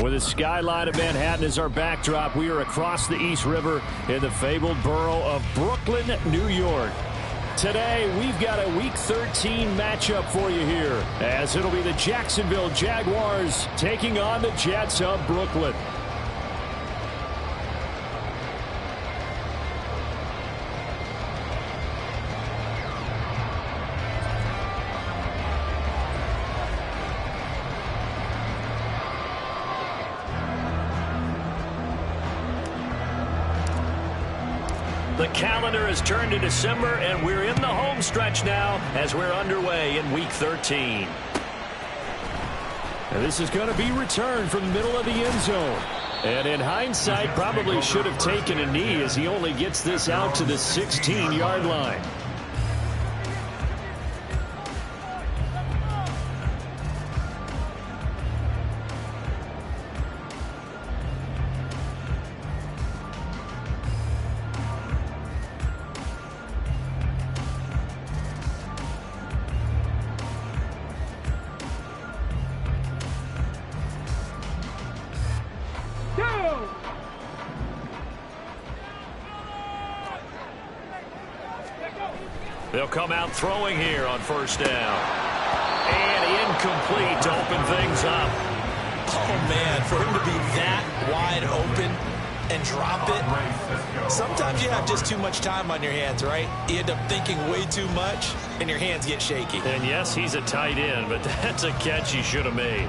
With the skyline of Manhattan as our backdrop, we are across the East River in the fabled borough of Brooklyn, New York. Today, we've got a Week 13 matchup for you here, as it'll be the Jacksonville Jaguars taking on the Jets of Brooklyn. The calendar has turned to December, and we're in the home stretch now as we're underway in Week 13. And this is going to be returned from the middle of the end zone. And in hindsight, probably should have taken a knee as he only gets this out to the 16-yard line. They'll come out throwing here on first down. And incomplete to open things up. Oh, man, for him to be that wide open and drop it. Sometimes you have just too much time on your hands, right? You end up thinking way too much, and your hands get shaky. And yes, he's a tight end, but that's a catch he should have made.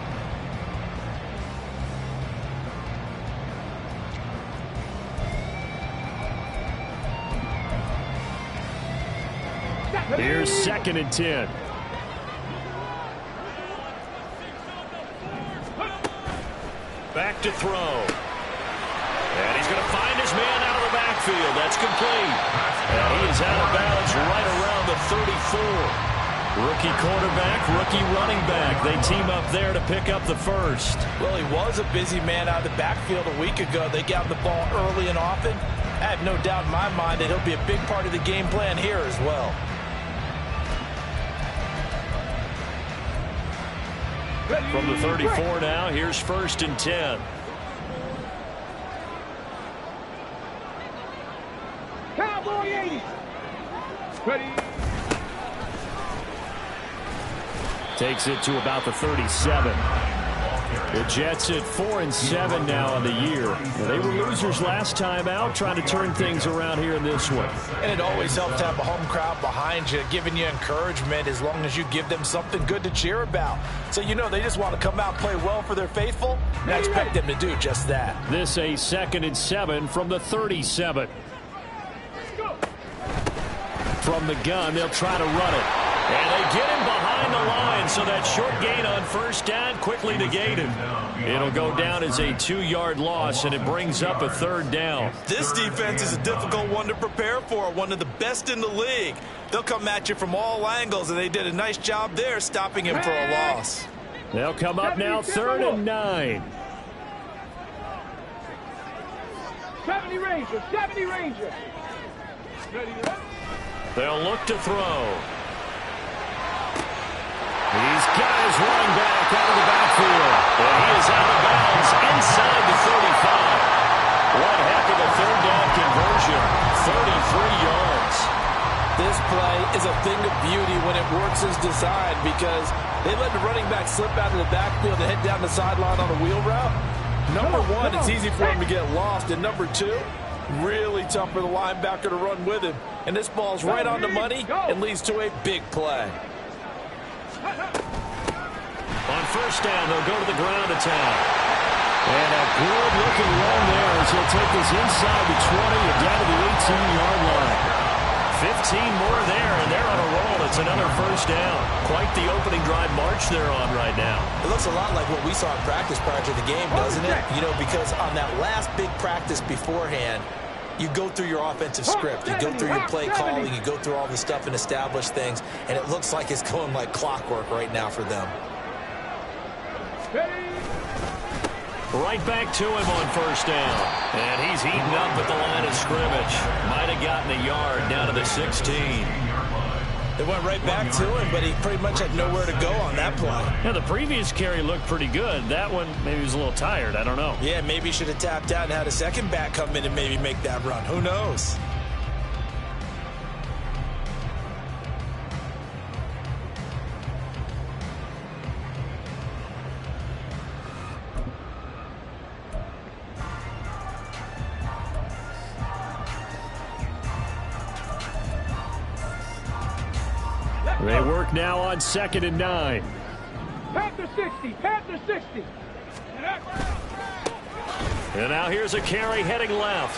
Here's 2nd and 10. Back to throw. And he's going to find his man out of the backfield. That's complete. And he is out of bounds right around the 34. Rookie quarterback, rookie running back. They team up there to pick up the first. Well, he was a busy man out of the backfield a week ago. They got the ball early and often. I have no doubt in my mind that he'll be a big part of the game plan here as well. From the 34 now, here's 1st and 10. Cowboy 80. Ready. Takes it to about the 37. The Jets at 4-7 now on the year. They were losers last time out, trying to turn things around here in this one. And it always helps to have a home crowd behind you, giving you encouragement as long as you give them something good to cheer about. So you know they just want to come out, play well for their faithful, and I expect them to do just that. This a 2nd and 7 from the 37. From the gun, they'll try to run it. And they get him behind the line, so that short gain on first down quickly negated. It'll go down as a 2-yard loss, and it brings up a 3rd down. This defense is a difficult one to prepare for, one of the best in the league. They'll come at you from all angles, and they did a nice job there stopping him for a loss. They'll come up now 3rd and 9. 70 Ranger, 70 Ranger. They'll look to throw. He's got his running back out of the backfield. And he is out of bounds inside the 35. One heck of a 3rd down conversion. 33 yards. This play is a thing of beauty when it works as designed because they let the running back slip out of the backfield and head down the sideline on a wheel route. Number one, it's easy for him to get lost. And number two, really tough for the linebacker to run with him. And this ball's right on the money and leads to a big play. On first down, they'll go to the ground attack. And a good looking run there as he'll take this inside the 20 and down to the 18-yard line. 15 more there, and they're on a roll. It's another first down. Quite the opening drive march they're on right now. It looks a lot like what we saw in practice prior to the game, doesn't it? You know, because on that last big practice beforehand, you go through your offensive script, you go through your play calling, you go through all the stuff and establish things, and it looks like it's going like clockwork right now for them. Right back to him on first down. And he's heating up at the line of scrimmage. Might have gotten a yard down to the 16. They went right back to him, but he pretty much had nowhere to go on that play. Yeah, the previous carry looked pretty good. That one, maybe he was a little tired. I don't know. Yeah, maybe he should have tapped out and had a second back come in and maybe make that run. Who knows? They work now on 2nd and 9. Panther 60. Panther 60. And now here's a carry heading left.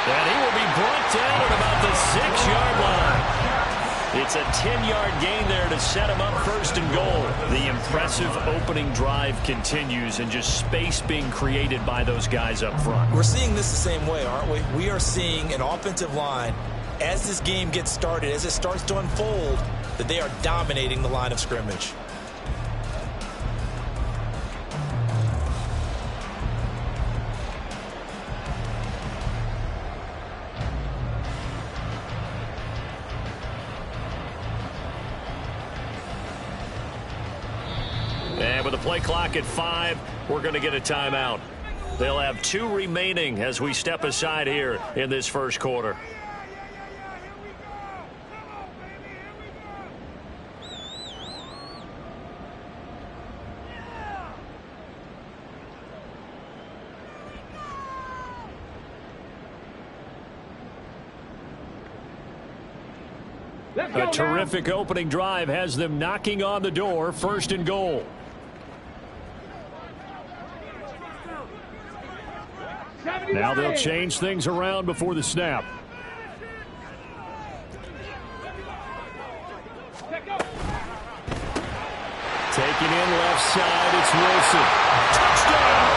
And he will be brought down at about the 6-yard line. It's a 10-yard gain there to set him up 1st and goal. The impressive opening drive continues, and just space being created by those guys up front. We're seeing this the same way, aren't we? We are seeing an offensive line, as this game gets started, as it starts to unfold, that they are dominating the line of scrimmage. And with the play clock at 5, we're going to get a timeout. They'll have 2 remaining as we step aside here in this first quarter. A terrific opening drive has them knocking on the door, 1st and goal. Now they'll change things around before the snap. Taking in left side, it's Wilson. Touchdown!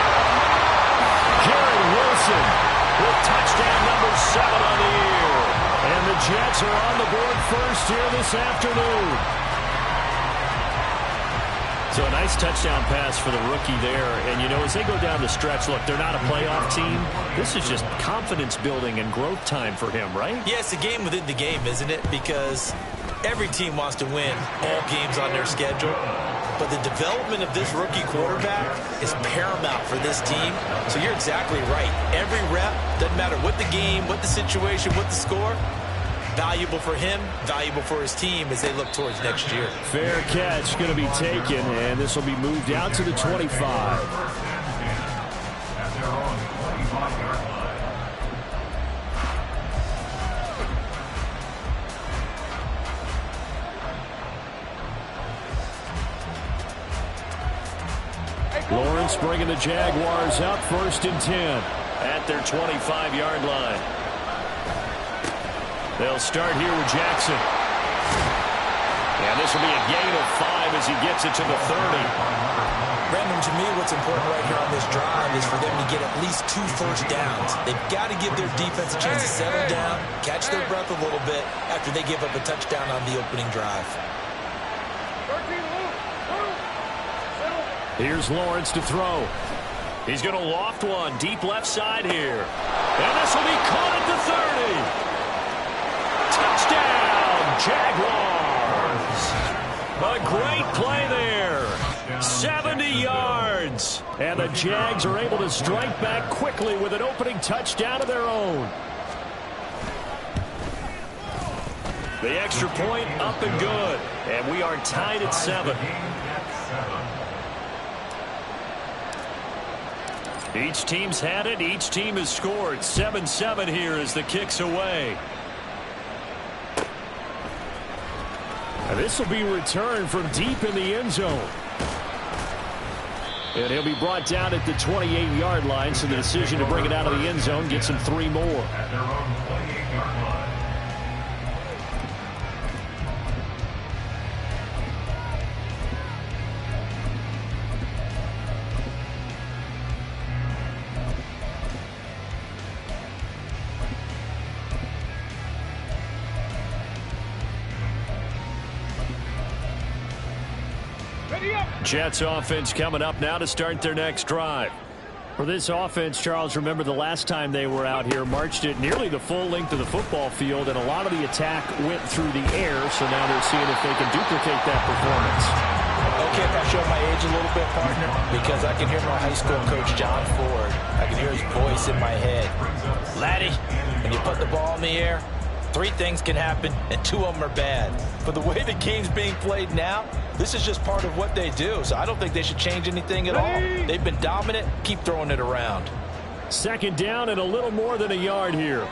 Garrett Wilson with touchdown number 7 on the year. And the Jets are on the board first here this afternoon. So a nice touchdown pass for the rookie there. And, you know, as they go down the stretch, look, they're not a playoff team. This is just confidence building and growth time for him, right? Yeah, it's a game within the game, isn't it? Because every team wants to win all games on their schedule. But the development of this rookie quarterback is paramount for this team. So you're exactly right. Every rep, doesn't matter what the game, what the situation, what the score, valuable for him, valuable for his team as they look towards next year. Fair catch going to be taken, and this will be moved out to the 25. Lawrence bringing the Jaguars up 1st and 10 at their 25-yard line. They'll start here with Jackson. And this will be a gain of 5 as he gets it to the 30. Brandon, to me, what's important right here on this drive is for them to get at least 2 first downs. They've got to give their defense a chance to settle down, catch their breath a little bit after they give up a touchdown on the opening drive. Here's Lawrence to throw. He's going to loft one deep left side here. And this will be caught at the 30. Touchdown, Jaguars. A great play there. 70 yards. And the Jags are able to strike back quickly with an opening touchdown of their own. The extra point up and good. And we are tied at 7. Each team's had it. Each team has scored. 7-7 here as the kick's away. And this will be returned from deep in the end zone. And he'll be brought down at the 28-yard line, so the decision to bring it out of the end zone gets him 3 more. Jets offense coming up now to start their next drive. For this offense, Charles, remember the last time they were out here, marched it nearly the full length of the football field, and a lot of the attack went through the air, so now they're seeing if they can duplicate that performance. Okay, if I show my age a little bit, partner, because I can hear my high school coach, John Ford. I can hear his voice in my head. Laddie, when you put the ball in the air, 3 things can happen, and 2 of them are bad. But the way the game's being played now, this is just part of what they do, so I don't think they should change anything at all. They've been dominant. Keep throwing it around. Second down and a little more than a yard here.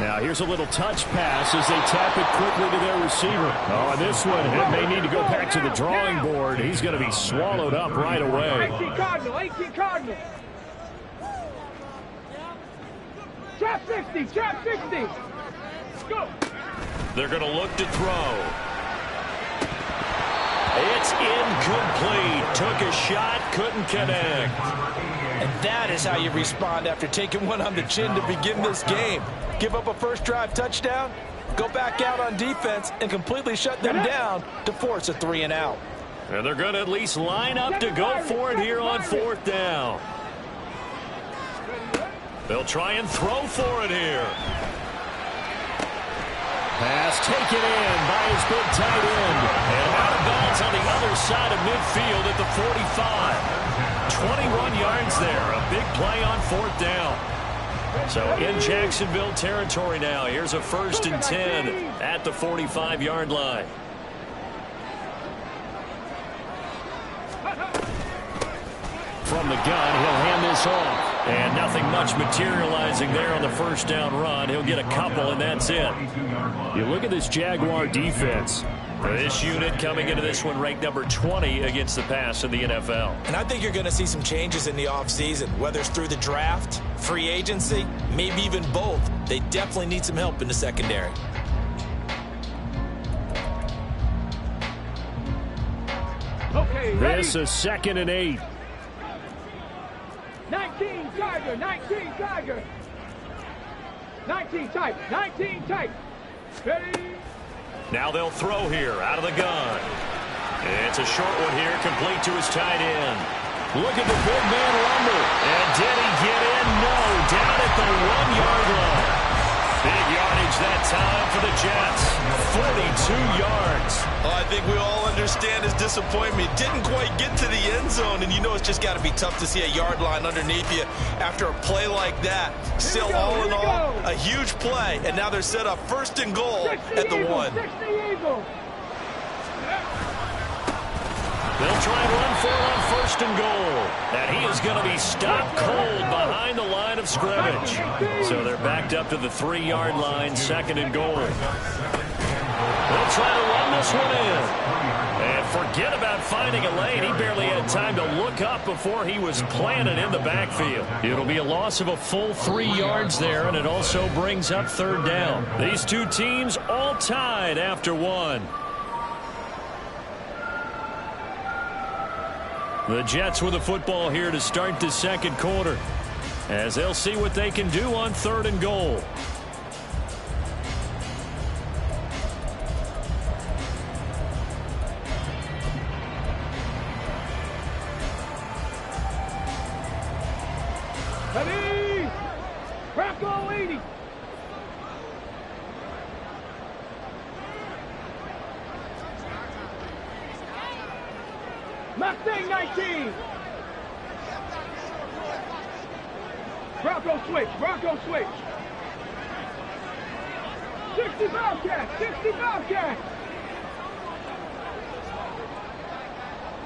Now here's a little touch pass as they tap it quickly to their receiver. Oh, and this one, it may need to go back to the drawing board. He's going to be swallowed up right away. 18 Cardinal, 18 Cardinal. Trap 60, trap 60. Go. They're going to look to throw. It's incomplete. Took a shot, couldn't connect. And that is how you respond after taking one on the chin to begin this game. Give up a first drive touchdown, go back out on defense, and completely shut them down to force a 3 and out. And they're going to at least line up to go for it here on 4th down. They'll try and throw for it here. Pass taken in by his big tight end. And out of bounds on the other side of midfield at the 45. 21 yards there. A big play on 4th down. So in Jacksonville territory now. Here's a 1st and 10 at the 45-yard line. From the gun, he'll hand this off. And nothing much materializing there on the 1st down run. He'll get a couple, and that's it. You look at this Jaguar defense. This unit coming into this one ranked number 20 against the pass in the NFL. And I think you're going to see some changes in the offseason, whether it's through the draft, free agency, maybe even both. They definitely need some help in the secondary. Okay, ready? This is 2nd and 8. 19 Tiger, 19 Tiger. 19 tight, 19 tight. Ready? Now they'll throw here out of the gun. It's a short one here, complete to his tight end. Look at the big man lumber. And did he get in? No, down at the 1-yard line. Big yardage that time for the Jets. 42 yards. Well, I think we all understand his disappointment. Didn't quite get to the end zone, and you know it's just got to be tough to see a yard line underneath you after a play like that. Still, all in all, a huge play, and now they're set up 1st and goal at the 1. They'll try and run for it on 1st and goal. And he is going to be stopped cold behind the line of scrimmage. So they're backed up to the 3-yard line, 2nd and goal. They'll try to run this one in. And forget about finding a lane. He barely had time to look up before he was planted in the backfield. It'll be a loss of a full 3 yards there, and it also brings up 3rd down. These two teams all tied after 1. The Jets with the football here to start the 2nd quarter, as they'll see what they can do on 3rd and goal. Ready? Bronco 80. Mustang 19. Bronco switch, Bronco switch. 60 Bobcats, 60 Bobcats.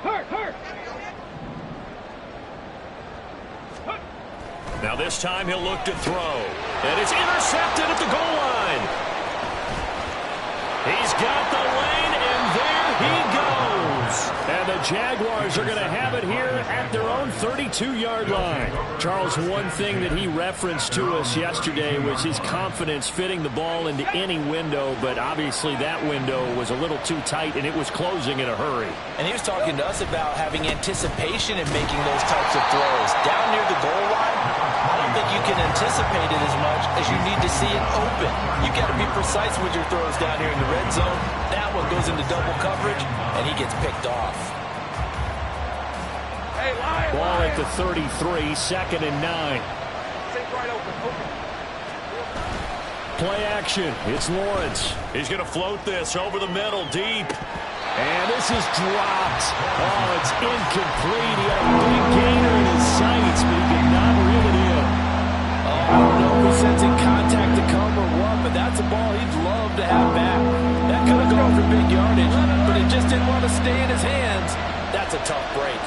Hurt. Now this time he'll look to throw. And it's intercepted at the goal line. He's got the lane, and there he goes. And the Jaguars are going to have it here at their own 32-yard line. Charles, one thing that he referenced to us yesterday was his confidence fitting the ball into any window, but obviously that window was a little too tight, and it was closing in a hurry. And he was talking to us about having anticipation in making those types of throws. Down near the goal line, I don't think you can anticipate it as much as you need to see it open. You got to be precise with your throws down here in the red zone. That one goes into double coverage, and he gets picked off. Ball at the 33, 2nd and 9. Play action. It's Lawrence. He's going to float this over the middle, deep. And this is dropped. Oh, it's incomplete. He had a big gainer in his sights, but he could not reel it in. Oh, I don't know if he's sensing contact to come or what, but that's a ball he'd love to have back. That could have gone for big yardage, but it just didn't want to stay in his hands. That's a tough break.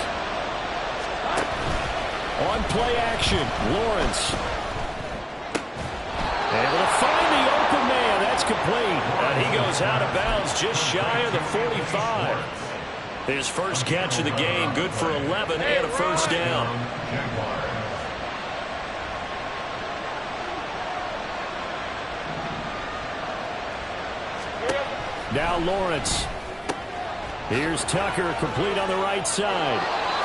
On play action, Lawrence. Able to find the open man. That's complete. And he goes out of bounds just shy of the 45. His first catch of the game, good for 11 and a first down. Now Lawrence. Here's Tucker, complete on the right side.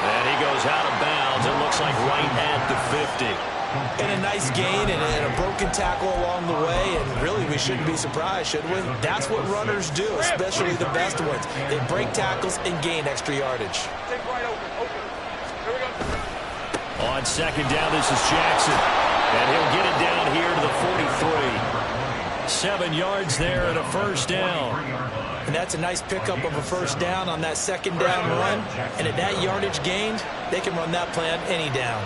And he goes out of bounds. It looks like right at the 50. And a nice gain and a broken tackle along the way, and really we shouldn't be surprised, should we? That's what runners do, especially the best ones. They break tackles and gain extra yardage. On 2nd down, this is Jackson. And he'll get it down here to the 43. 7 yards there and a first down. And that's a nice pickup of a first down on that 2nd down run. And at that yardage gained, they can run that play on any down.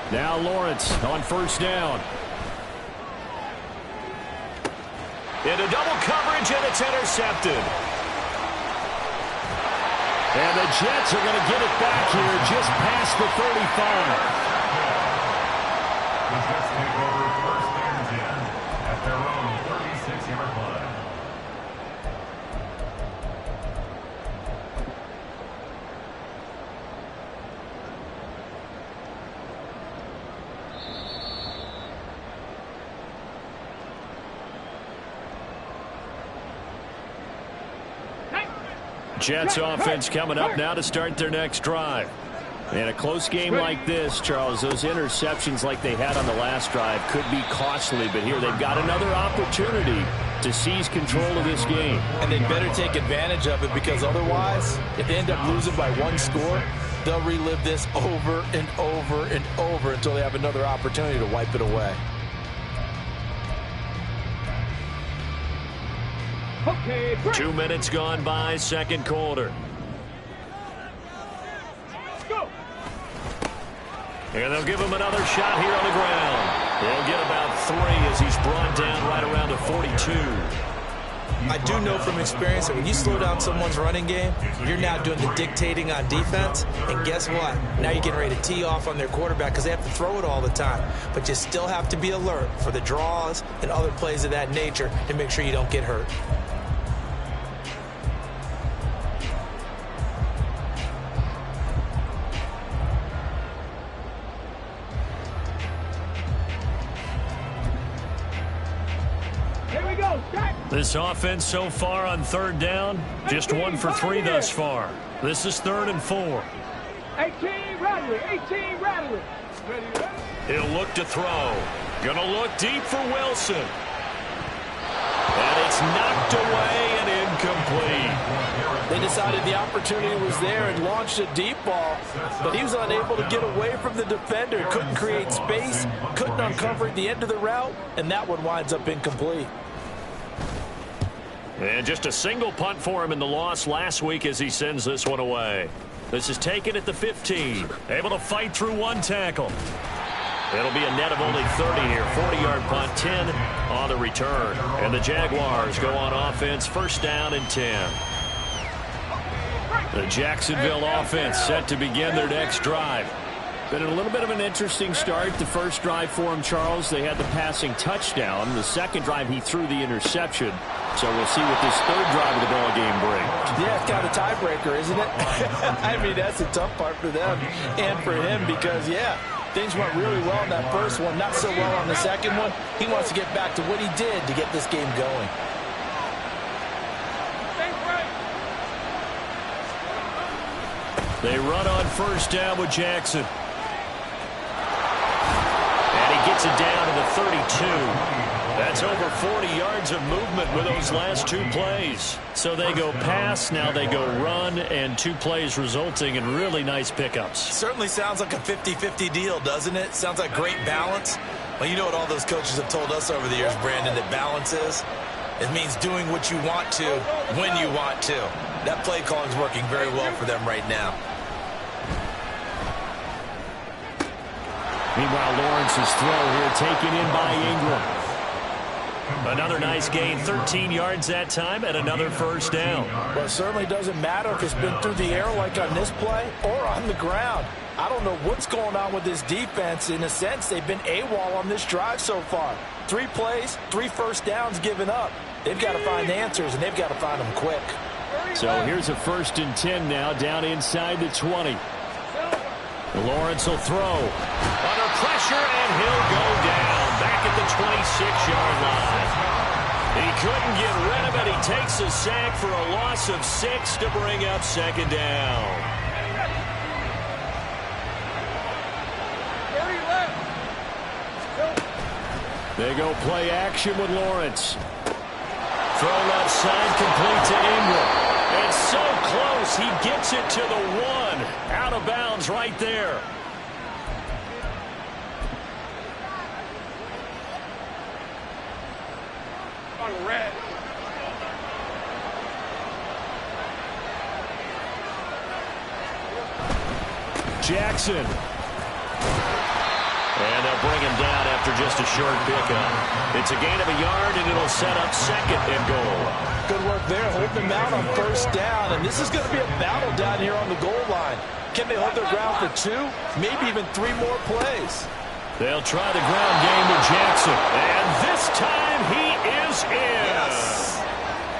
Now Lawrence on 1st down. Into double coverage, and it's intercepted. And the Jets are going to get it back here just past the 35. The Jets take over 1st and 10 at their own 36-yard line. Jets offense coming up now to start their next drive. In a close game like this, Charles, those interceptions like they had on the last drive could be costly, but here they've got another opportunity to seize control of this game. And they'd better take advantage of it, because otherwise, if they end up losing by 1 score, they'll relive this over and over and over until they have another opportunity to wipe it away. Okay, 2 minutes gone by, 2nd quarter. go. And they'll give him another shot here on the ground. He'll get about 3 as he's brought down right around the 42. I do know from experience that when you slow down someone's running game, you're now doing the dictating on defense. And guess what? Now you're getting ready to tee off on their quarterback because they have to throw it all the time. But you still have to be alert for the draws and other plays of that nature to make sure you don't get hurt. This offense so far on 3rd down, just 1 for 3 thus far. This is 3rd and 4. 18 rattling, 18 rattling. He'll look to throw. Gonna look deep for Wilson. And it's knocked away and incomplete. They decided the opportunity was there and launched a deep ball, but he was unable to get away from the defender. Couldn't create space, couldn't uncover the end of the route, and that one winds up incomplete. And just a single punt for him in the loss last week as he sends this one away. This is taken at the 15. Able to fight through 1 tackle. It'll be a net of only 30 here. 40-yard punt, 10 on the return. And the Jaguars go on offense, 1st down and 10. The Jacksonville offense set to begin their next drive. Been a little bit of an interesting start. The first drive for him, Charles, they had the passing touchdown. The second drive, he threw the interception. So we'll see what this 3rd drive of the ball game brings. Yeah, it's kind of a tiebreaker, isn't it? I mean, that's the tough part for them and for him because, yeah, things went really well in that first one, not so well on the second one. He wants to get back to what he did to get this game going. They run on 1st down with Jackson. And he gets it down to the 32. That's over 40 yards of movement with those last 2 plays. So they go pass, now they go run, and 2 plays resulting in really nice pickups. Certainly sounds like a 50-50 deal, doesn't it? Sounds like great balance. Well, you know what all those coaches have told us over the years, Brandon, that balance is? It means doing what you want to when you want to. That play calling is working very well for them right now. Meanwhile, Lawrence's throw here taken in by Ingram. Another nice gain, 13 yards that time, and another first down. Well, it certainly doesn't matter if it's been through the air like on this play or on the ground. I don't know what's going on with this defense. In a sense, they've been AWOL on this drive so far. 3 plays, 3 first downs given up. They've got to find answers, and they've got to find them quick. So here's a 1st and 10 now, down inside the 20. Lawrence will throw. Under pressure, and he'll go down. Back at the 26-yard line. He couldn't get rid of it. He takes a sack for a loss of 6 to bring up 2nd down. They go play action with Lawrence. Throw left side, complete to Ingram. And so close, he gets it to the 1. Out of bounds right there. Red. Jackson. And they'll bring him down after just a short pickup. It's a gain of a yard, and it'll set up 2nd and goal. Good work there, holding them out on 1st down. And this is going to be a battle down here on the goal line. Can they hold their ground for 2, maybe even 3 more plays? They'll try the ground game with Jackson. And this time he is in. Yes.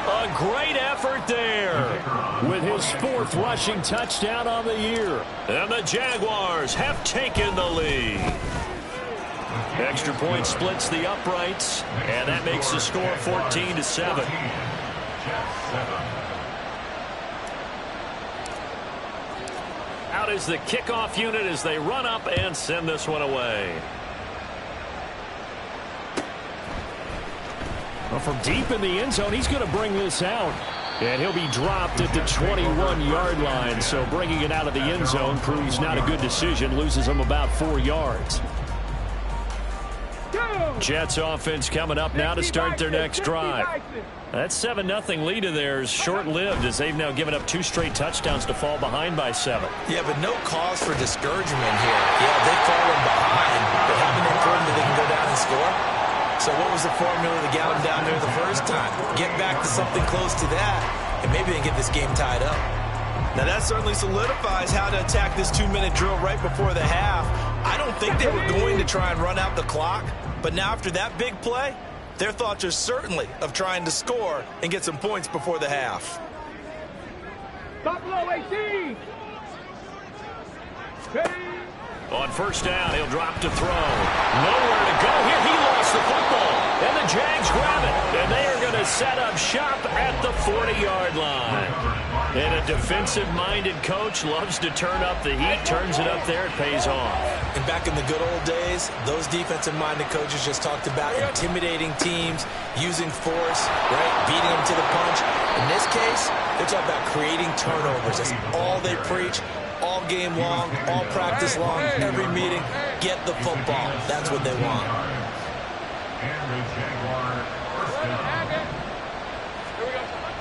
A great effort there with his 4th rushing touchdown on the year. And the Jaguars have taken the lead. Extra point splits the uprights, and that makes the score 14-7. Out is the kickoff unit as they run up and send this one away. Well, from deep in the end zone, he's going to bring this out. And he'll be dropped at the 21-yard line. So bringing it out of the end zone proves not a good decision. Loses him about 4 yards. Jets offense coming up now to start their next drive. That 7-0 lead of theirs short-lived as they've now given up 2 straight touchdowns to fall behind by 7. Yeah, but no cause for discouragement here. Yeah, they've fallen behind, but haven't they proven that they can go down and score? So what was the formula that got them down there the first time? Get back to something close to that, and maybe they can get this game tied up. Now that certainly solidifies how to attack this 2-minute drill right before the half. I don't think they were going to try and run out the clock, but now after that big play, their thoughts are certainly of trying to score and get some points before the half. Buffalo 18. On 1st down, he'll drop to throw. Nowhere to go here. He lost the football. And the Jags grab it. And they are going to set up shop at the 40-yard line. And a defensive-minded coach loves to turn up the heat. Turns it up there. It pays off. And back in the good old days, those defensive-minded coaches just talked about intimidating teams, using force, right, beating them to the punch. In this case, they're talking about creating turnovers. That's all they preach. All game long, all practice long, every meeting, get the football. That's what they want.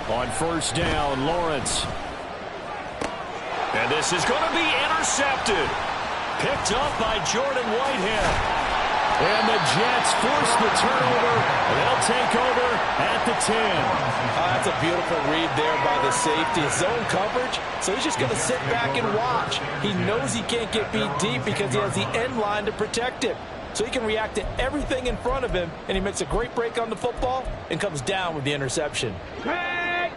On 1st down, Lawrence. And this is going to be intercepted. Picked up by Jordan Whitehead. And the Jets force the turnover. They'll take over at the 10. That's a beautiful read there by the safety. Zone coverage, so he's just going to sit back and watch. He knows he can't get beat deep because he has the end line to protect him. So he can react to everything in front of him, and he makes a great break on the football and comes down with the interception.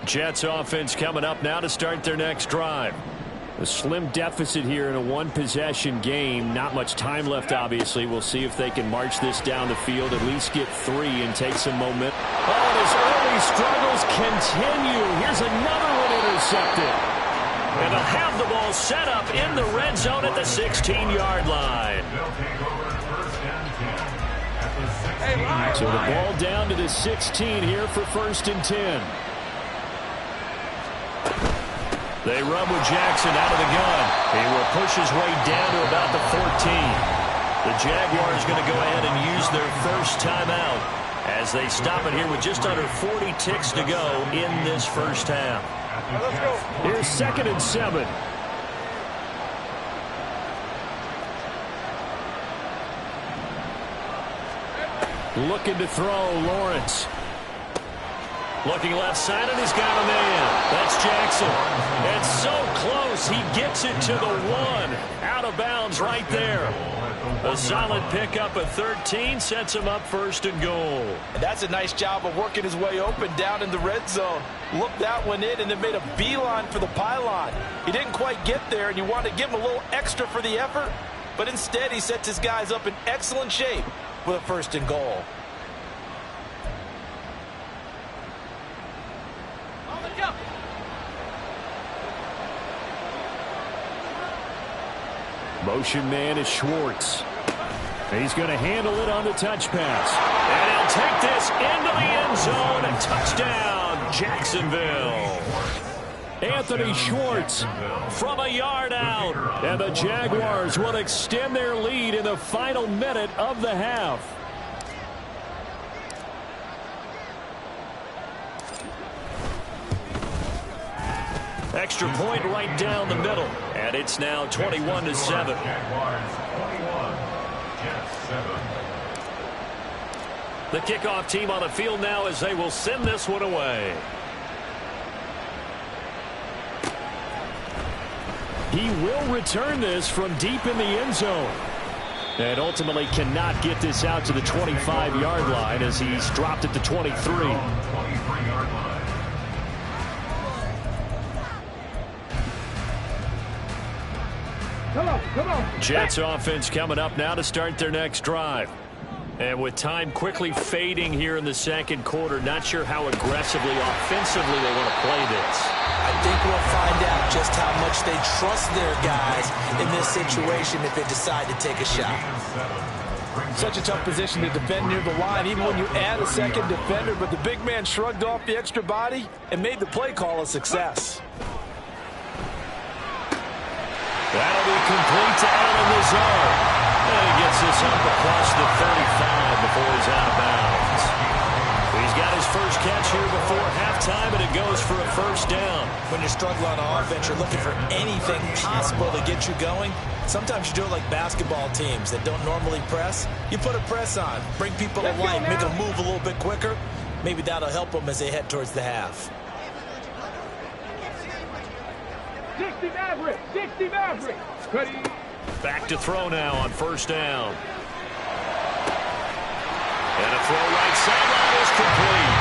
Jets offense coming up now to start their next drive. A slim deficit here in a 1-possession game. Not much time left, obviously. We'll see if they can march this down the field, at least get 3 and take some momentum. Oh, and his early struggles continue. Here's another one intercepted. And they'll have the ball set up in the red zone at the 16-yard line. So the ball down to the 16 here for 1st and 10. They run with Jackson out of the gun. He will push his way down to about the 14. The Jaguars going to go ahead and use their first timeout as they stop it here with just under 40 ticks to go in this first half. Here's 2nd and 7. Looking to throw, Lawrence. Looking left side, and he's got a man. That's Jackson. And so close, he gets it to the 1. Out of bounds right there. A solid pickup at 13 sets him up 1st and goal. And that's a nice job of working his way open down in the red zone. Looked that one in and then made a beeline for the pylon. He didn't quite get there, and you want to give him a little extra for the effort. But instead, he sets his guys up in excellent shape with a 1st and goal. Motion man is Schwartz. He's going to handle it on the touch pass. And he'll take this into the end zone. And touchdown, Jacksonville. Anthony Schwartz from a yard out. And the Jaguars will extend their lead in the final minute of the half. Extra point right down the middle. And it's now 21-7. The kickoff team on the field now as they will send this one away. He will return this from deep in the end zone. And ultimately cannot get this out to the 25-yard line as he's dropped at the 23. Come on. Jets offense coming up now to start their next drive. And with time quickly fading here in the second quarter, not sure how aggressively, offensively they want to play this. I think we'll find out just how much they trust their guys in this situation if they decide to take a shot. Such a tough position to defend near the line, even when you add a second defender, but the big man shrugged off the extra body and made the play call a success. That'll be complete to Allen Lazard. And he gets this up across the 35 before he's out of bounds. He's got his first catch here before halftime, and it goes for a 1st down. When you're struggling on offense, you're looking for anything possible to get you going. Sometimes you do it like basketball teams that don't normally press. You put a press on, bring people to life, make them move a little bit quicker. Maybe that'll help them as they head towards the half. 60 Maverick. 60 Maverick. Ready. Back to throw now on 1st down. And a throw right sideline is complete.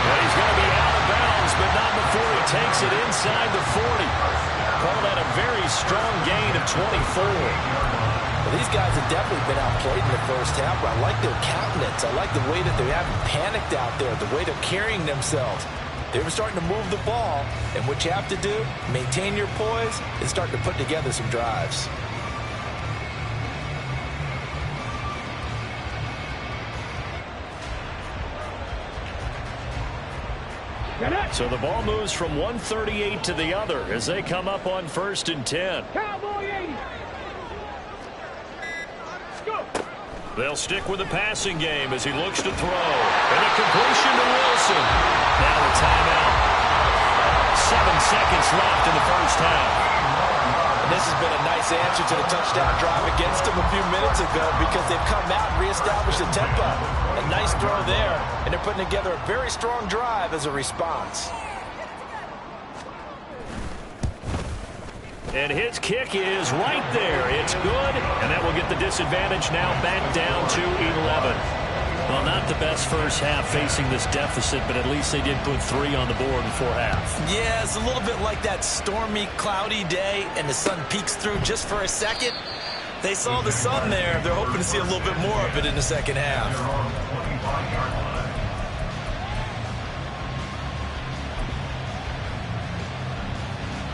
And he's going to be out of bounds, but not before he takes it inside the 40. Call that a very strong gain of 24. Well, these guys have definitely been outplayed in the first half, but I like their countenance. I like the way that they haven't panicked out there, the way they're carrying themselves. They were starting to move the ball, and what you have to do, maintain your poise and start to put together some drives. So the ball moves from 138 to the other as they come up on 1st and 10. Cowboy 80. Go. They'll stick with the passing game as he looks to throw. And a completion to Wilson. Now a timeout. 7 seconds left in the first half. And this has been a nice answer to the touchdown drive against them a few minutes ago because they've come out and reestablished the tempo. A nice throw there, and they're putting together a very strong drive as a response. And his kick is right there. It's good, and that will get the disadvantage now back down to 11. Well, not the best first half facing this deficit, but at least they did put 3 on the board before half. Yeah, it's a little bit like that stormy, cloudy day, and the sun peeks through just for a second. They saw the sun there. They're hoping to see a little bit more of it in the second half.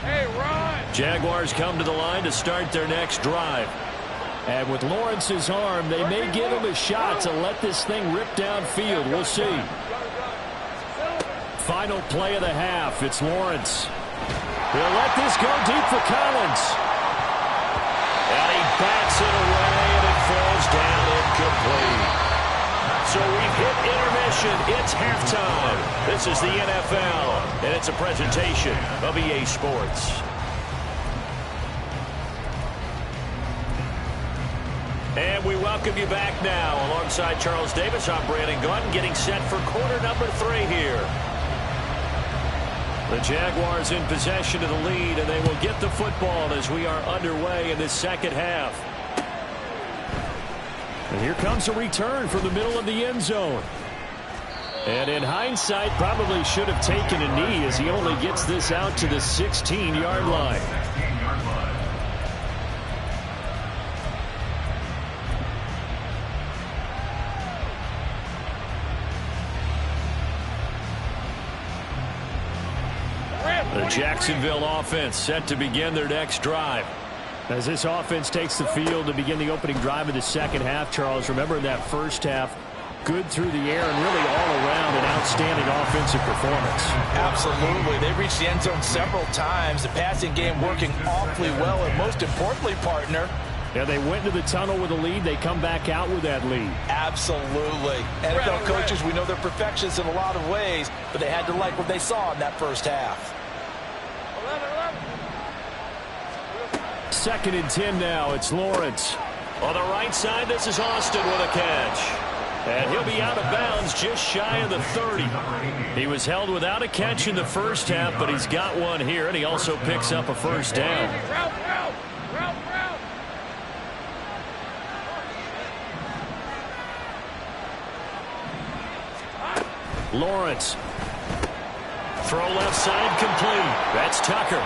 Hey, Ron. Jaguars come to the line to start their next drive. And with Lawrence's arm, they may give him a shot to let this thing rip downfield. We'll see. Final play of the half. It's Lawrence. He'll let this go deep for Collins. And he bats it away, and it falls down incomplete. So we've hit intermission. It's halftime. This is the NFL, and it's a presentation of EA Sports. And we welcome you back now. Alongside Charles Davis, I'm Brandon Gaudin, getting set for quarter number 3 here. The Jaguars in possession of the lead, and they will get the football as we are underway in this second half. And here comes a return from the middle of the end zone. And in hindsight, probably should have taken a knee as he only gets this out to the 16-yard line. The Jacksonville offense set to begin their next drive. As this offense takes the field to begin the opening drive of the second half, Charles, remember in that first half, good through the air and really all around an outstanding offensive performance. Absolutely. They reached the end zone several times. The passing game working awfully well, and most importantly, partner, yeah, they went to the tunnel with a lead. They come back out with that lead. Absolutely. NFL coaches, we know they're perfectionists in a lot of ways, but they had to like what they saw in that first half. 2nd and 10 now. It's Lawrence. On the right side, this is Austin with a catch. And he'll be out of bounds just shy of the 30. He was held without a catch in the first half, but he's got one here, and he also picks up a first down. Lawrence. Throw left side complete. That's Tucker.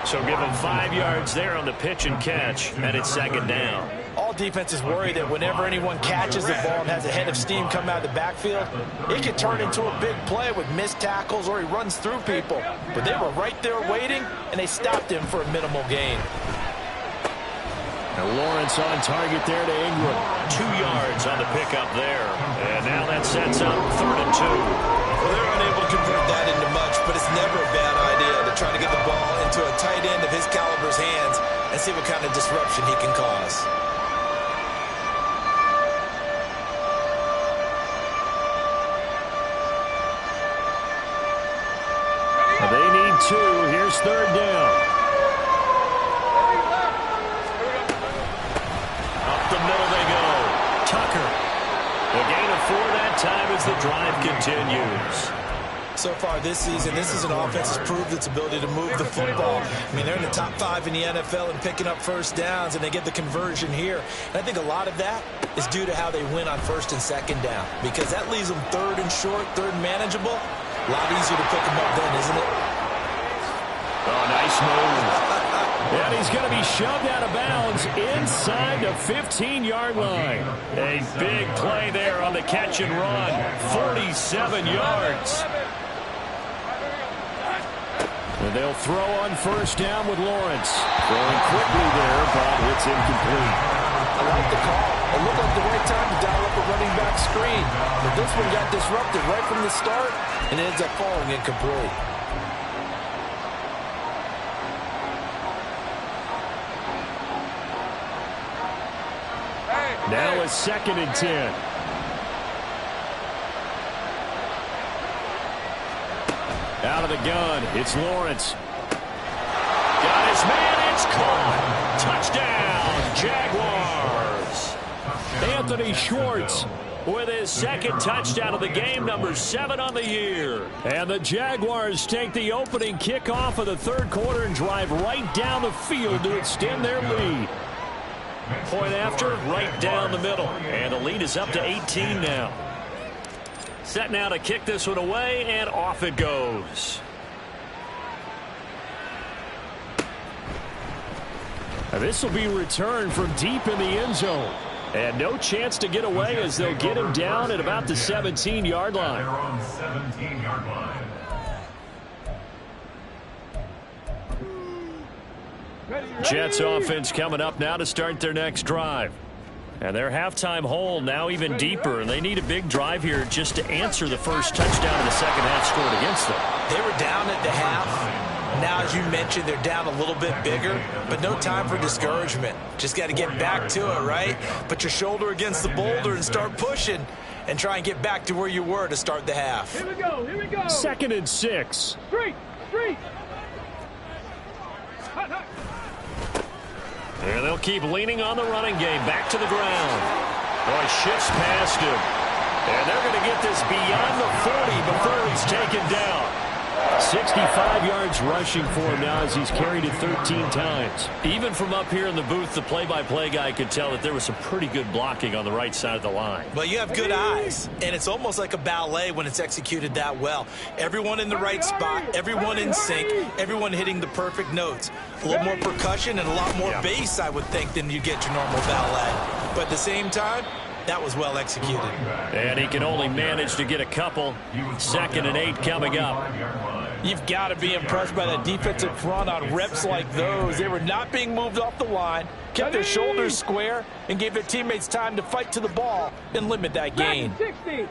So give him 5 yards there on the pitch and catch, and it's 2nd down. All defenses worry that whenever anyone catches the ball and has a head of steam come out of the backfield, it can turn into a big play with missed tackles or he runs through people. But they were right there waiting, and they stopped him for a minimal gain. Now Lawrence on target there to Ingram. 2 yards on the pickup there. And now that sets up 3rd and 2. Well, they're unable to convert that into much, but it's never a bad idea to try to get the ball into a tight end of his caliber's hands and see what kind of disruption he can cause. They need 2. Here's 3rd down. Up the middle they go. Tucker. A gain of 4 that time as the drive continues. So far this season, this is an offense that's proved its ability to move the football. I mean, they're in the top 5 in the NFL in picking up first downs, and they get the conversion here. And I think a lot of that is due to how they win on 1st and 2nd down, because that leaves them 3rd and short, 3rd and manageable. A lot easier to pick them up then, isn't it? Oh, nice move. And he's going to be shoved out of bounds inside the 15-yard line. A big play there on the catch and run. 47 yards. And they'll throw on 1st down with Lawrence. Throwing quickly there, but it's incomplete. I like the call. It looked like the right time to dial up a running back screen. But this one got disrupted right from the start and ends up falling incomplete. Now it's 2nd and 10. Out of the gun, it's Lawrence. Got his man, it's caught. Touchdown, Jaguars. Anthony Schwartz with his 2nd touchdown of the game, number 7 on the year. And the Jaguars take the opening kickoff of the 3rd quarter and drive right down the field to extend their lead. Point after, right down the middle. And the lead is up to 18 now. Set now to kick this one away, and off it goes. Now this will be returned from deep in the end zone. And no chance to get away as they'll get him down at about the 17-yard line. They're on 17-yard line. Jets offense coming up now to start their next drive. And their halftime hole now even deeper, and they need a big drive here just to answer the first touchdown in the second half scored against them. They were down at the half. Now, as you mentioned, they're down a little bit bigger, but no time for discouragement. Just got to get back to it, right? Put your shoulder against the boulder and start pushing and try and get back to where you were to start the half. Here we go, here we go. 2nd and 6. Street, street. Hot, hot. And they'll keep leaning on the running game. Back to the ground. Boy, shifts past him. And they're going to get this beyond the 40 before he's taken down. 65 yards rushing for him now as he's carried it 13 times. Even from up here in the booth, the play-by-play guy could tell that there was some pretty good blocking on the right side of the line. Well, you have good eyes, and it's almost like a ballet when it's executed that well. Everyone in the right spot, everyone in sync, everyone hitting the perfect notes. A little more percussion and a lot more bass, I would think, than you get your normal ballet. But at the same time, that was well executed. And he can only manage to get a couple. 2nd and 8 coming up. You've got to be impressed by that defensive front on reps like those. They were not being moved off the line, kept their shoulders square, and gave their teammates time to fight to the ball and limit that gain. 60.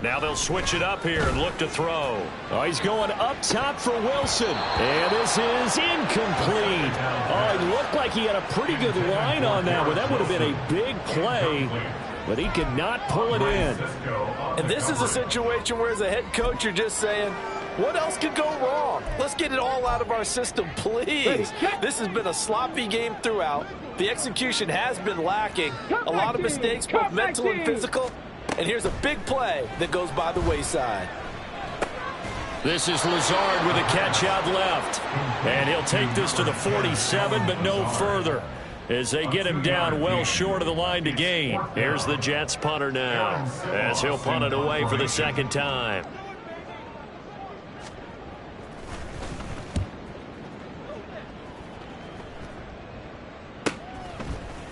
Now they'll switch it up here and look to throw. Oh, he's going up top for Wilson. And this is incomplete. Oh, it looked like he had a pretty good line on that one. That would have been a big play, but he could not pull it in. And this is a situation where, as a head coach, you're just saying, what else could go wrong? Let's get it all out of our system, please. This has been a sloppy game throughout. The execution has been lacking. A lot of mistakes, both mental and physical. And here's a big play that goes by the wayside. This is Lazard with a catch out left. And he'll take this to the 47, but no further, as they get him down well short of the line to gain. Here's the Jets punter now, as he'll punt it away for the 2nd time.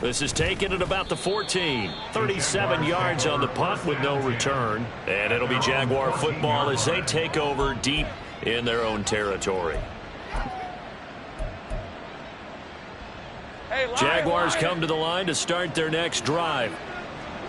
This is taken at about the 14. 37 yards on the punt with no return. And it'll be Jaguar football as they take over deep in their own territory. Jaguars come to the line to start their next drive.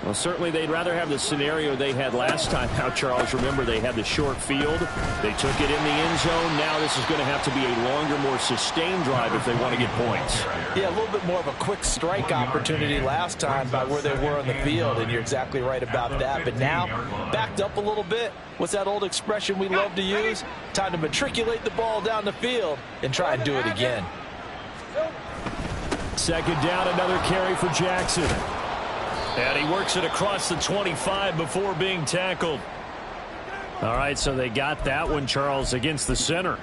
Well, certainly they'd rather have the scenario they had last time out, Charles. Remember, they had the short field. They took it in the end zone. Now this is going to have to be a longer, more sustained drive if they want to get points. Yeah, a little bit more of a quick strike opportunity last time by where they were on the field, and you're exactly right about that. But now, backed up a little bit. What's that old expression we love to use? Time to matriculate the ball down the field and try and do it again. 2nd down, another carry for Jackson. And he works it across the 25 before being tackled. All right, so they got that one, Charles, against the center.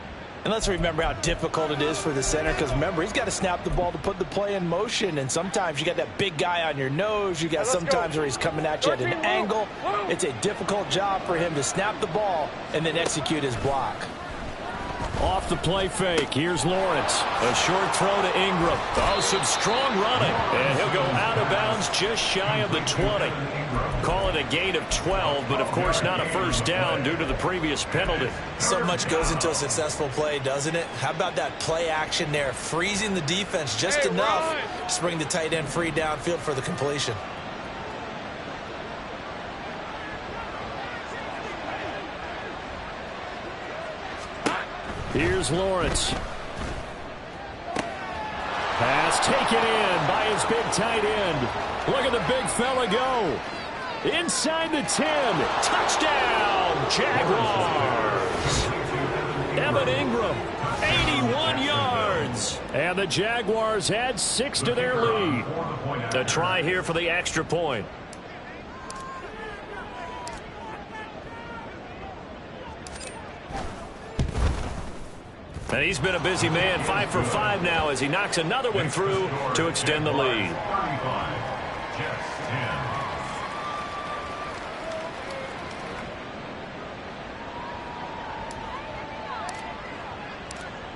And let's remember how difficult it is for the center, because remember, he's got to snap the ball to put the play in motion, and sometimes you got that big guy on your nose. You got sometimes where he's coming at you at an angle. It's a difficult job for him to snap the ball and then execute his block. Off the play fake, here's Lawrence. A short throw to Ingram. Oh, some strong running. And he'll go out of bounds just shy of the 20. Call it a gain of 12, but of course not a first down due to the previous penalty. So much goes into a successful play, doesn't it? How about that play action there, freezing the defense just enough to bring the tight end free downfield for the completion. Here's Lawrence. Pass taken in by his big tight end. Look at the big fella go. Inside the 10. Touchdown, Jaguars. Evan Ingram, 81 yards. And the Jaguars add 6 to their lead. A try here for the extra point. And he's been a busy man, 5 for 5 now as he knocks another one through to extend the lead.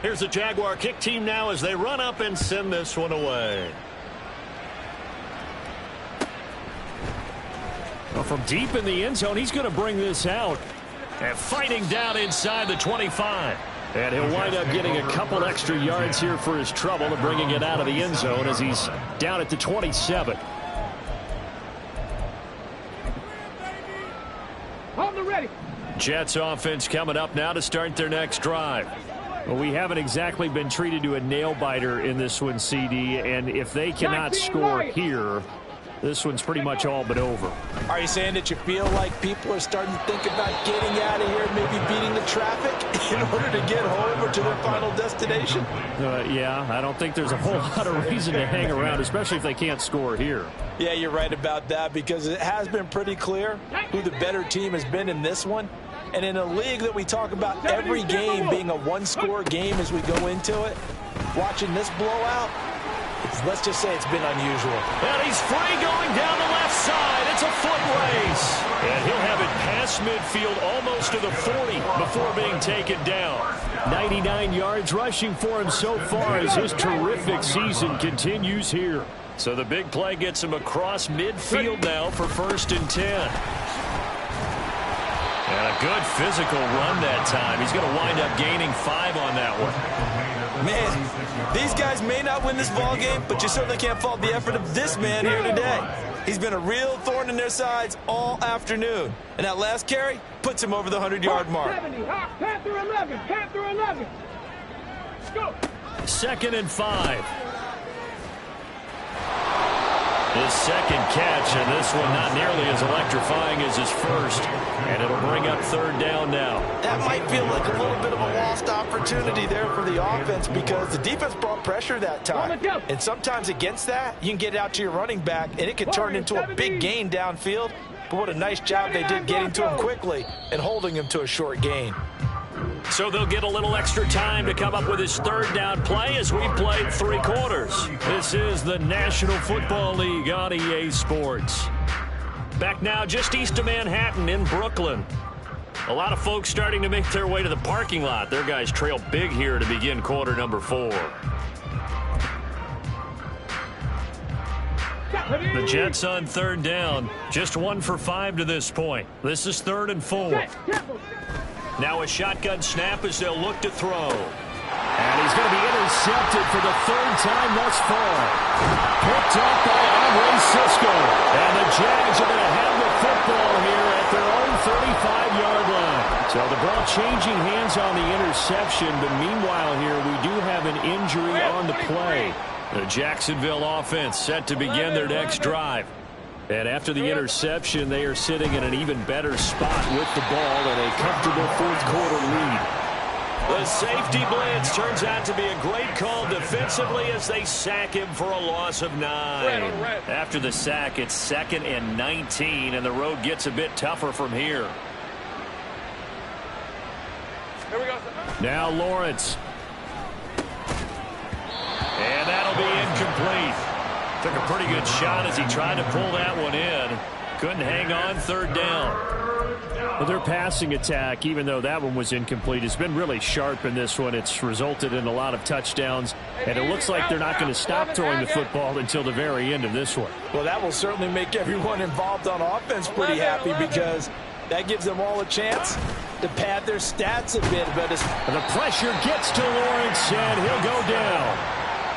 Here's the Jaguar kick team now as they run up and send this one away. Well, from deep in the end zone, he's going to bring this out. And fighting down inside the 25. And he'll wind up getting a couple extra yards here for his trouble and bringing it out of the end zone as he's down at the 27. On the ready. Jets offense coming up now to start their next drive. Well, we haven't exactly been treated to a nail-biter in this one, CD, and if they cannot score here, this one's pretty much all but over. Are you saying that you feel like people are starting to think about getting out of here, maybe beating the traffic in order to get home or to their final destination? Yeah, I don't think there's a whole lot of reason to hang around, especially if they can't score here. Yeah, you're right about that because it has been pretty clear who the better team has been in this one. And in a league that we talk about every game being a one-score game as we go into it, watching this blowout, let's just say it's been unusual. And he's free going down the left side. It's a foot race. And he'll have it past midfield almost to the 40 before being taken down. 99 yards rushing for him so far as his terrific season continues here. So the big play gets him across midfield now for 1st and 10. And a good physical run that time. He's going to wind up gaining 5 on that one. Man, these guys may not win this ball game, but you certainly can't fault the effort of this man here today. He's been a real thorn in their sides all afternoon. And that last carry puts him over the 100-yard mark. 70, Panther 11, Panther 11. Let's go. 2nd and 5. His second catch, and this one not nearly as electrifying as his first. And it'll bring up 3rd down now. That might feel like a little bit of a lost opportunity there for the offense because the defense brought pressure that time. And sometimes against that, you can get out to your running back, and it can turn into a big gain downfield. But what a nice job they did getting to him quickly and holding him to a short gain. So they'll get a little extra time to come up with his 3rd down play as we played 3 quarters. This is the National Football League on EA Sports. Back now just east of Manhattan in Brooklyn. A lot of folks starting to make their way to the parking lot. Their guys trail big here to begin quarter number 4. The Jets on 3rd down. Just 1 for 5 to this point. This is 3rd and 4. Now a shotgun snap as they'll look to throw. And he's going to be intercepted for the 3rd time thus far. Picked up by Andre Cisco. And the Jags are going to have the football here at their own 35-yard line. So the ball changing hands on the interception. But meanwhile here, we do have an injury on the play. The Jacksonville offense set to begin their next drive. And after the interception, they are sitting in an even better spot with the ball and a comfortable 4th quarter lead. The safety blitz turns out to be a great call defensively as they sack him for a loss of 9. After the sack, it's 2nd and 19, and the road gets a bit tougher from here. Here we go. Now Lawrence. And that'll be incomplete. Took a pretty good shot as he tried to pull that one in. Couldn't hang on 3rd down. Well, their passing attack, even though that one was incomplete, has been really sharp in this one. It's resulted in a lot of touchdowns, and it looks like they're not going to stop throwing the football until the very end of this one. Well, that will certainly make everyone involved on offense pretty happy because that gives them all a chance to pad their stats a bit. But the pressure gets to Lawrence, and he'll go down.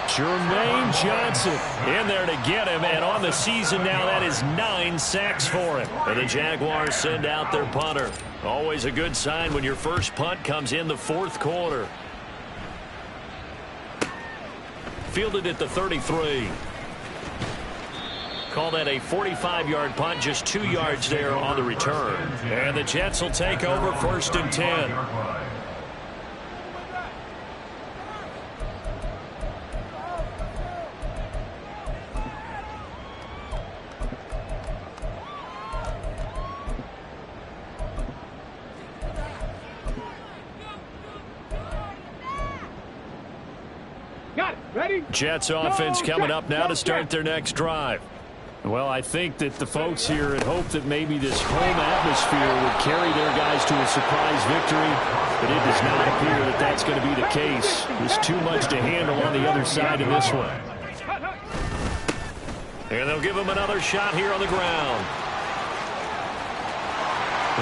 Jermaine Johnson in there to get him, and on the season now, that is 9 sacks for him. And the Jaguars send out their punter. Always a good sign when your first punt comes in the 4th quarter. Fielded at the 33. Call that a 45-yard punt, just 2 yards there on the return. And the Jets will take over 1st and 10. Jets offense coming up now to start their next drive. Well, I think that the folks here had hoped that maybe this home atmosphere would carry their guys to a surprise victory, but it does not appear that that's going to be the case. There's too much to handle on the other side of this one. And they'll give him another shot here on the ground.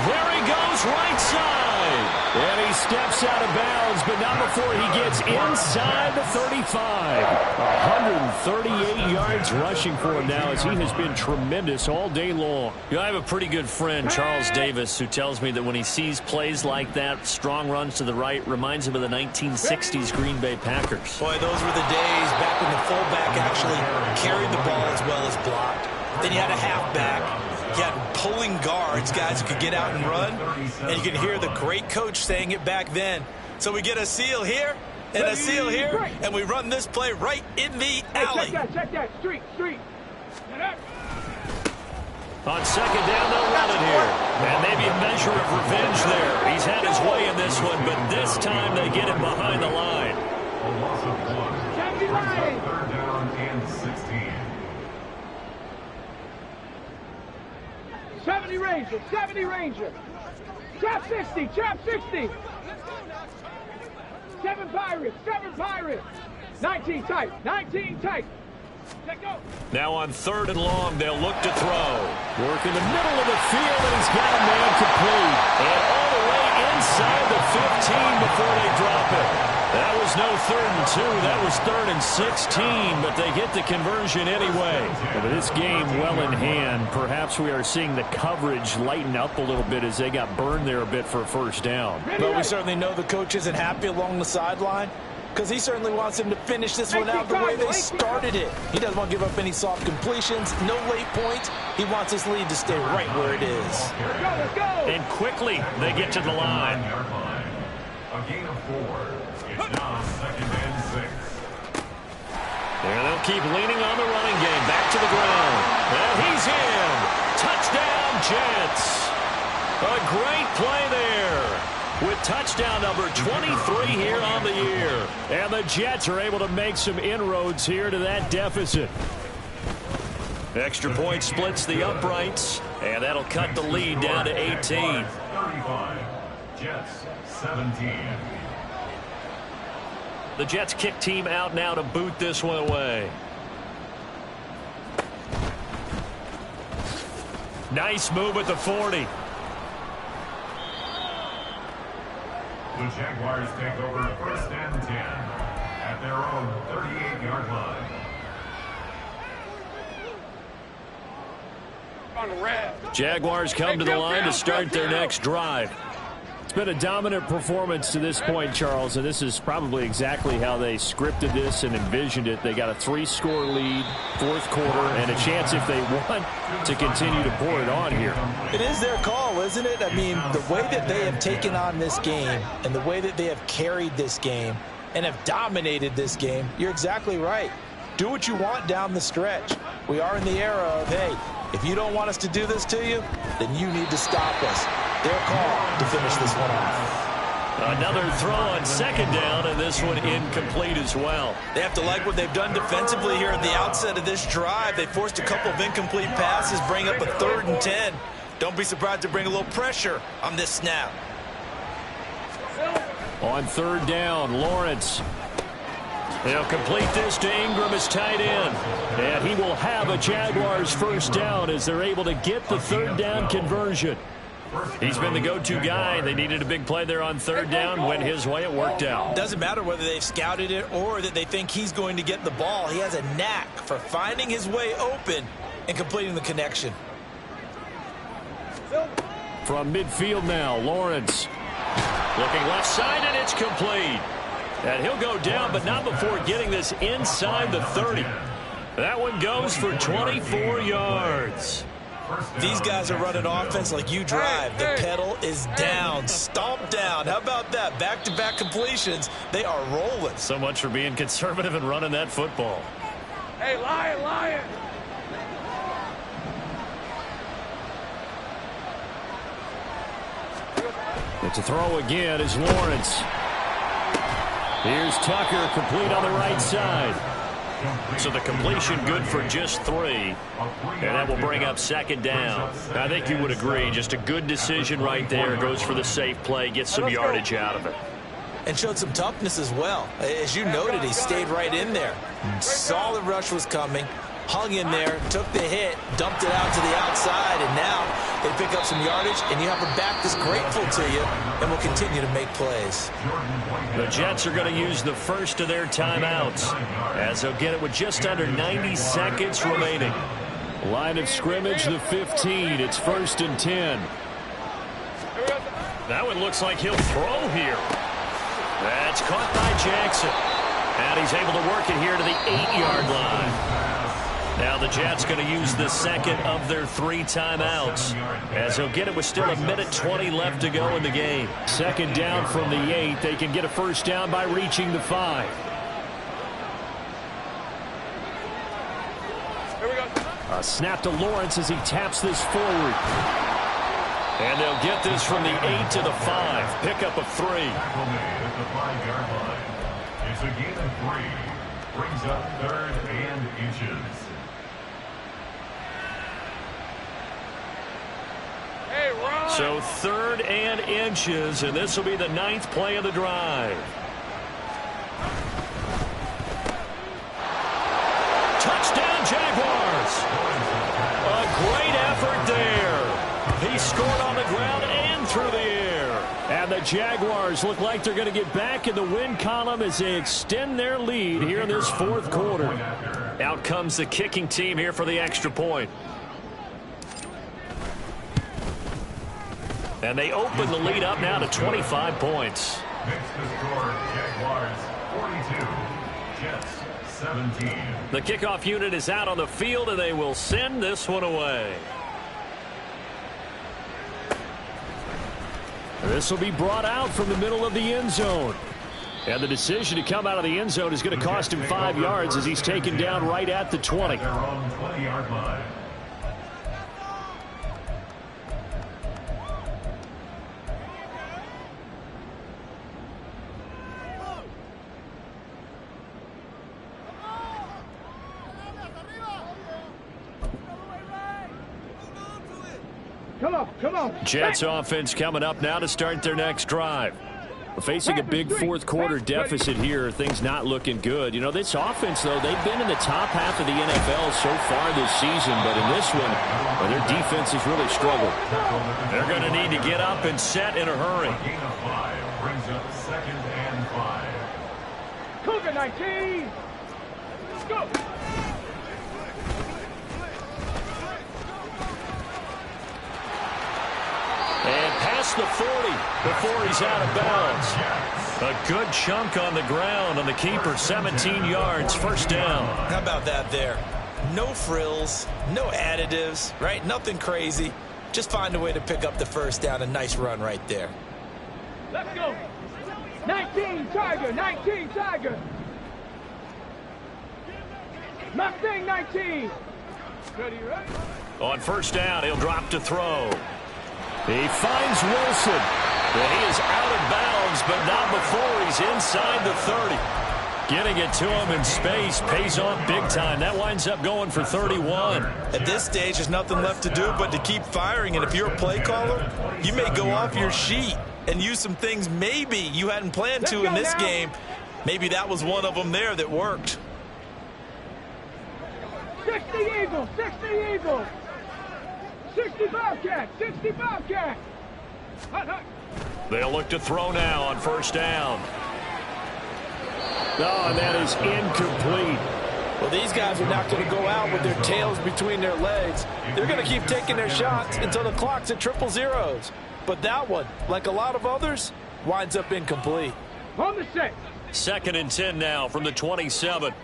There he goes, right side. And he steps out of bounds, but not before he gets inside the 35. 138 yards rushing for him now, as he has been tremendous all day long. You know, I have a pretty good friend, Charles Davis, who tells me that when he sees plays like that, strong runs to the right, reminds him of the 1960s Green Bay Packers. Boy, those were the days back when the fullback actually carried the ball as well as blocked. Then you had a halfback. You had pulling guards, guys who could get out and run. And you can hear the great coach saying it back then. So we get a seal here and a seal here, and we run this play right in the alley. Check that. Street. On second down, they'll run it here. And maybe a measure of revenge there. He's had his way in this one, but this time they get him behind the line. Third down and 16. 70 Ranger. Trap 60. 7 Pirates. 19 tight. Let go. Now on third and long, they'll look to throw. Work in the middle of the field, and he's got a man complete. And all the way inside the 15 before they drop it. That was no 3rd and 2. That was 3rd and 16, but they get the conversion anyway. But this game well in hand. Perhaps we are seeing the coverage lighten up a little bit as they got burned there a bit for a first down. But we certainly know the coach isn't happy along the sideline, because he certainly wants him to finish this one out the way they started it. He doesn't want to give up any soft completions, no late points. He wants this lead to stay right where it is. Let's go. And quickly, they get to the line. A gain of 4. It's now 2nd and 6. There they'll keep leaning on the running game. Back to the ground. And he's in. Touchdown, Jets. A great play there. With touchdown number 23 here on the year. And the Jets are able to make some inroads here to that deficit. Extra point splits the uprights, and that'll cut the lead down to 18. 35. Jets 17. The Jets kick team out now to boot this one away. Nice move at the 40. The Jaguars take over 1st and 10 at their own 38-yard line. Jaguars come to the line to start their next drive. It's been a dominant performance to this point, Charles, and this is probably exactly how they scripted this and envisioned it. They got a 3-score lead, 4th quarter, and a chance, if they want, to continue to pour it on here. It is their call, isn't it? I mean, the way that they have taken on this game and the way that they have carried this game and have dominated this game, you're exactly right. Do what you want down the stretch. We are in the era of, hey, if you don't want us to do this to you, then you need to stop us. Their call to finish this one off. Another throw on second down, and this one incomplete as well. They have to like what they've done defensively here at the outset of this drive. They forced a couple of incomplete passes, bring up a 3rd and 10. Don't be surprised to bring a little pressure on this snap. On 3rd down, Lawrence. They'll complete this to Ingram as tight end. And he will have a Jaguars first down as they're able to get the 3rd down conversion. He's been the go-to guy. They needed a big play there on 3rd down. Went his way. It worked out. Doesn't matter whether they've scouted it or that they think he's going to get the ball. He has a knack for finding his way open and completing the connection. From midfield now, Lawrence. Looking left side, and it's complete. And he'll go down, but not before getting this inside the 30. That one goes for 24 yards. These guys are running offense like you drive. The pedal is down, stomped down. How about that? Back-to-back completions. They are rolling. So much for being conservative and running that football. Hey, Lion. It's a throw again is Lawrence. Here's Tucker, complete on the right side. So the completion good for just 3. And that will bring up 2nd down. I think you would agree. Just a good decision right there. Goes for the safe play, gets some yardage out of it. And showed some toughness as well. As you noted, he stayed right in there. Saw the rush was coming. hung in there, took the hit, dumped it out to the outside, and now they pick up some yardage, and you have a back that's grateful to you and will continue to make plays. The Jets are going to use the first of their timeouts as they'll get it with just under 90 seconds remaining. Line of scrimmage, the 15. It's 1st and 10. That one looks like he'll throw here. That's caught by Jackson. And he's able to work it here to the 8-yard line. Now the Jets going to use the second of their 3 timeouts as they'll get it with still 1:20 left to go in the game. Second down from the 8. They can get a first down by reaching the 5. Here we go. A snap to Lawrence as he taps this forward. And they'll get this from the 8 to the 5. Pickup of 3. Tackle made at the 5-yard line. It's a gain of 3. Brings up 3rd and inches. Hey, run. So 3rd and inches, and this will be the 9th play of the drive. Touchdown, Jaguars. A great effort there. He scored on the ground and through the air. And the Jaguars look like they're going to get back in the win column as they extend their lead here in this 4th quarter. Out comes the kicking team here for the extra point. And they open the lead up now to 25 points. Makes the score Jaguars 42, Jets 17. The kickoff unit is out on the field, and they will send this one away. This will be brought out from the middle of the end zone. And the decision to come out of the end zone is going to cost him 5 yards as he's taken down right at the 20. Their own 20-yard line. Come on. Jets offense coming up now to start their next drive. Facing a big 4th quarter deficit here, things not looking good. You know, this offense, though, they've been in the top half of the NFL so far this season, but in this one, well, their defense has really struggled. They're going to need to get up and set in a hurry. A gain of 5 brings up 2nd and 5. Cougar 19. Let's go. And past the 40 before he's out of bounds. A good chunk on the ground on the keeper, 17 yards, first down. How about that there? No frills, no additives, right? Nothing crazy. Just find a way to pick up the first down. A nice run right there. Let's go. 19 Tiger. 19 Tiger. Mustang 19. Ready, right? On first down, he'll drop to throw. He finds Wilson. And he is out of bounds, but not before he's inside the 30. Getting it to him in space pays off big time. That winds up going for 31. At this stage, there's nothing left to do but to keep firing. And if you're a play caller, you may go off your sheet and use some things maybe you hadn't planned to in this game. Maybe that was one of them there that worked. 60 Eagles. 60 Eagles. 65 cat. 65 cat. Hot, hot. They'll look to throw now on first down. Oh, and that is incomplete. Well, these guys are not going to go out with their tails between their legs. They're going to keep taking their shots until the clock's at 000. But that one, like a lot of others, winds up incomplete. On the set. 2nd and 10 now from the 27.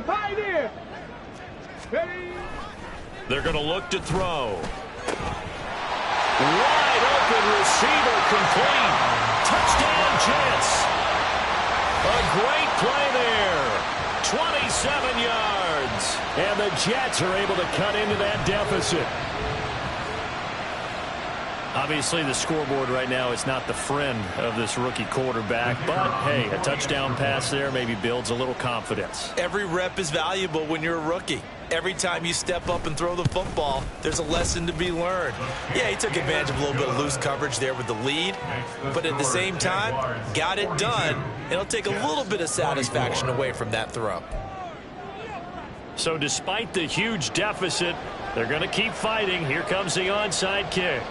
Pioneer. Ready. They're going to look to throw. Wide open receiver complete. Touchdown Jets. A great play there. 27 yards. And the Jets are able to cut into that deficit. Obviously, the scoreboard right now is not the friend of this rookie quarterback, but, hey, a touchdown pass there maybe builds a little confidence. Every rep is valuable when you're a rookie. Every time you step up and throw the football, there's a lesson to be learned. Yeah, he took advantage of a little bit of loose coverage there with the lead, but at the same time, got it done. It'll take a little bit of satisfaction away from that throw. So despite the huge deficit, they're going to keep fighting. Here comes the onside kick.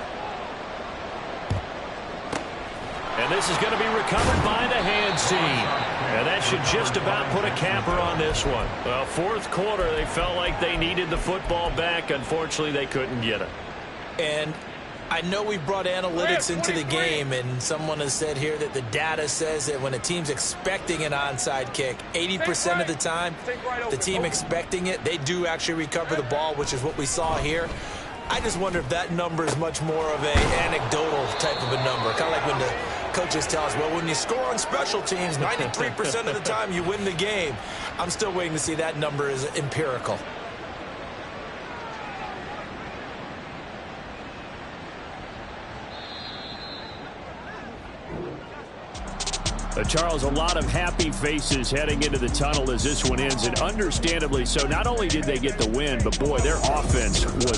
And this is going to be recovered by the hands team. And that should just about put a capper on this one. Well, fourth quarter, they felt like they needed the football back. Unfortunately, they couldn't get it. And I know we brought analytics into the game, and someone has said here that the data says that when a team's expecting an onside kick, 80% of the time, the team expecting it, they do actually recover the ball, which is what we saw here. I just wonder if that number is much more of an anecdotal type of a number. Kind of like when the coaches tell us, well, when you score on special teams, 93% of the time you win the game. I'm still waiting to see that number is empirical. Charles, a lot of happy faces heading into the tunnel as this one ends, and understandably so. Not only did they get the win, but, boy, their offense was